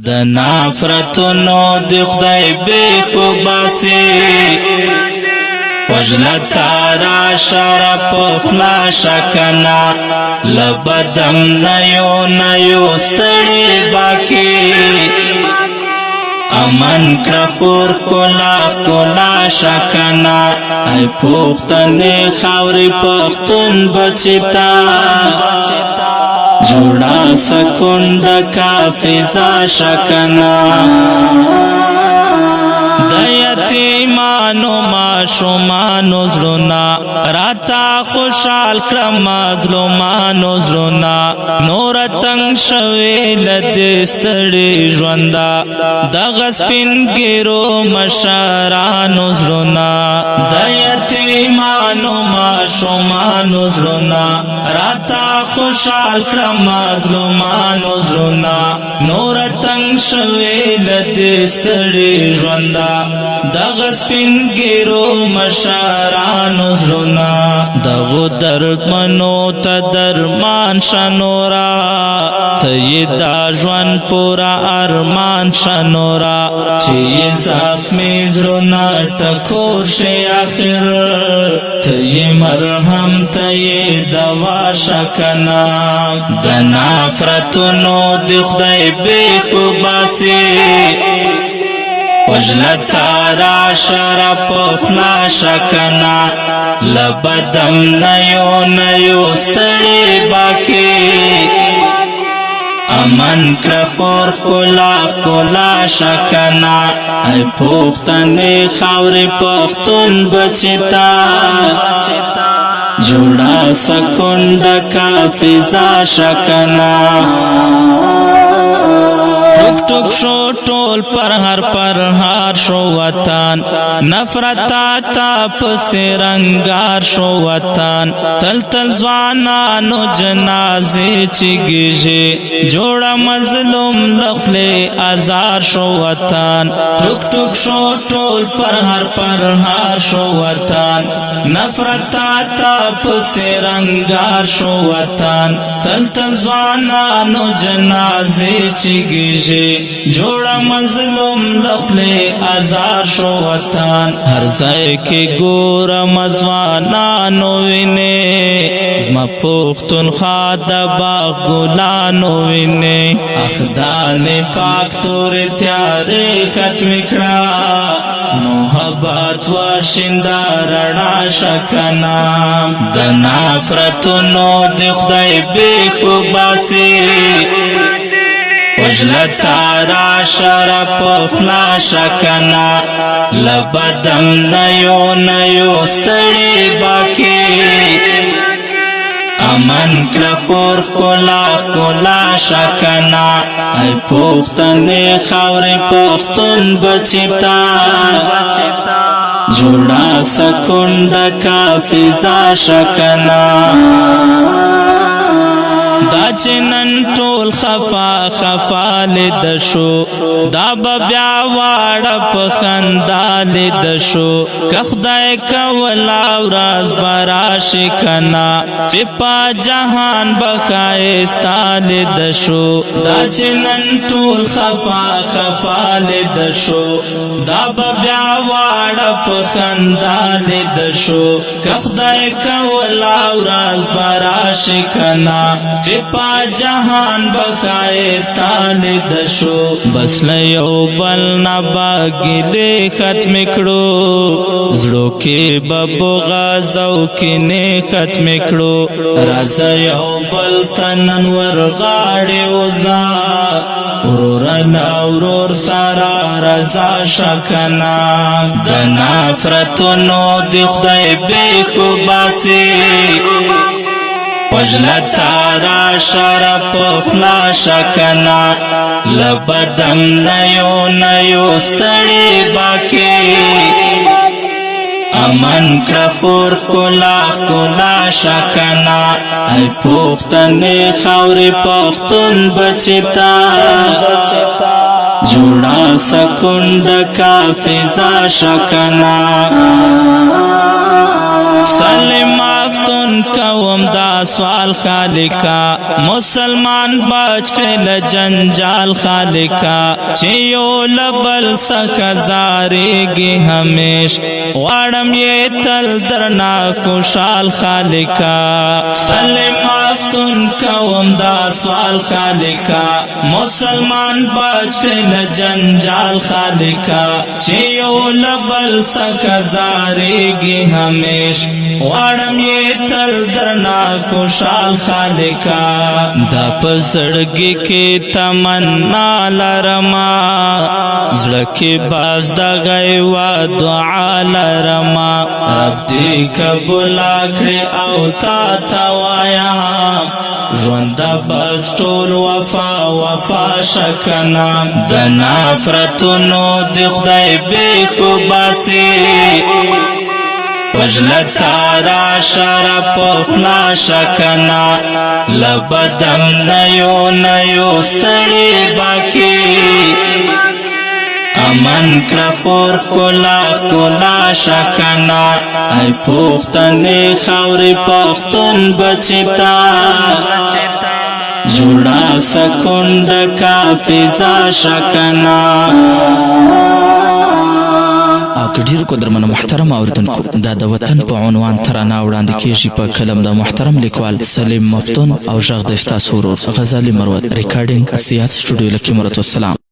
د نفرتونو د خدای بیخو باسی وجلتا را شرف خلا شکنا لبدم نیو ستڑی باکی امن کرخور کلا شکنا ای پختن خاوری پختن بچتا جوڑا سکند کا فضا شکنا دیتیمانو معشومانو زلونا راتا خوشحال کرم مظلومانو زلونا نور تنگ شوی لدستڑی ژوندا دغس پین گیرو مشرانو زلونا دیتیمانو معشومانو زلونا راتا خوشحال کرم مظلومانو زلونا نور تنگ شوی لدستڑی ژوندا دغس پین گیرو مشرانو زلونا دغو درد منو تا درمان شنورا تی دا ژوند پورا ارمان شنورا چی زخمی زلونا ٹکور شی آخر تی مرحم تی دوا شکنا د نفرتونو د خدای بیخو باسی وجلتا را شرف خلا شکنا لبدم نیو ستڑی باکی امن کرخور کلا شکنا ای پختن خاوری پختن بچتا جوڑا سکند کا فضا شکنا ٹک ٹک شو ٹول پر ہر شو وطن نفرت آتا پسی رنگار شو وطن تل تل زوانانو جنازے چگیجے جوڑا مظلوم لخلے ازار شو وطن ٹک ٹک شو ٹول پر ہر شو وطن نفرت آتا پسی رنگار شو وطن تل تل زوانانو جنازے چگیجے جوڑا مظلوم لخلے ازار شو وطن ہر ځای کې ګوره مځوانانو وینې زما پښتونخوا د باغ ګلانو وینې اخدان پاک تورې تیارې ختم کړه محبت و شینده رڼا شکنا د نفرتونو د خدای بیخو باسی وجلتا را شرف خلا شکنا لبدم نیو ستڑی باکی امن کرخور کلا شکنا ای پختن خاوری پختن بچتا جوڑا سکند کا فضا شکنا دا چنن ټول خفا لیدشو دا بیا واړه په خندا لیدشو که خدای کولا ورځ براشي کنا چې په جهان بخایستا لیدشو دا چنن ټول خفا لیدشو دا بیا واړه په خندا لیدشو که خدای کولا ورځ براشي کنا پا جہان بخائستان دشو بس لیو بل نبا گلے ختم کڑو زڑو کے ببغازو کنے ختم کڑو رازا یو بل تننور غاڑی وزا ورورنا ورور سارا رضا شکنا د نفرتونو د خدای بیخو باسی وجلتا را شرف خلا شکنا لبدم نیو ستڑی باکی امن کرخور کلا شکنا ای پختن خاوری پختن بچتا جوڑا سکند کا فضا شکنا سلم مفتون کوم دا سوال خالقا مسلمان بچ کړل جنجال خالقا چې یو لبل سکه زارېږي همیش غواړم یې تل درنا خوشحال خالقا سلم مفتون کوم دا سوال خالقا مسلمان بچ کړل جنجال خالقا چې یو لبل سکه زارېږي همیش غواړم یې تل درنا خوشحال خالقا دا په زړګي کې تمنا لرما زړه کې باز د غیوا دعا لرما رب دې قبول کړي او تا ته وایم ژوند بس ټول وفا شکنا د نفرتونو د خدای بیخو باسي وجلتا را شرف اخلا شکنا لبدم نیو ستړي باکی امن کړه کلا شکنا ای پښتنې خاورې پښتون بچتا جوړا سکوند کا فضا شکنا. او که ډیر قدرمن محترم اوریدونکو دا د وطن په عنوان ترانه وړاندې کیږي په کلم د محترم لیکوال سلیم مفتون او غږ د ستاسو ورور غزالی مروت ریکارډینګ سیات سټوډیو لکه مرتو السلام.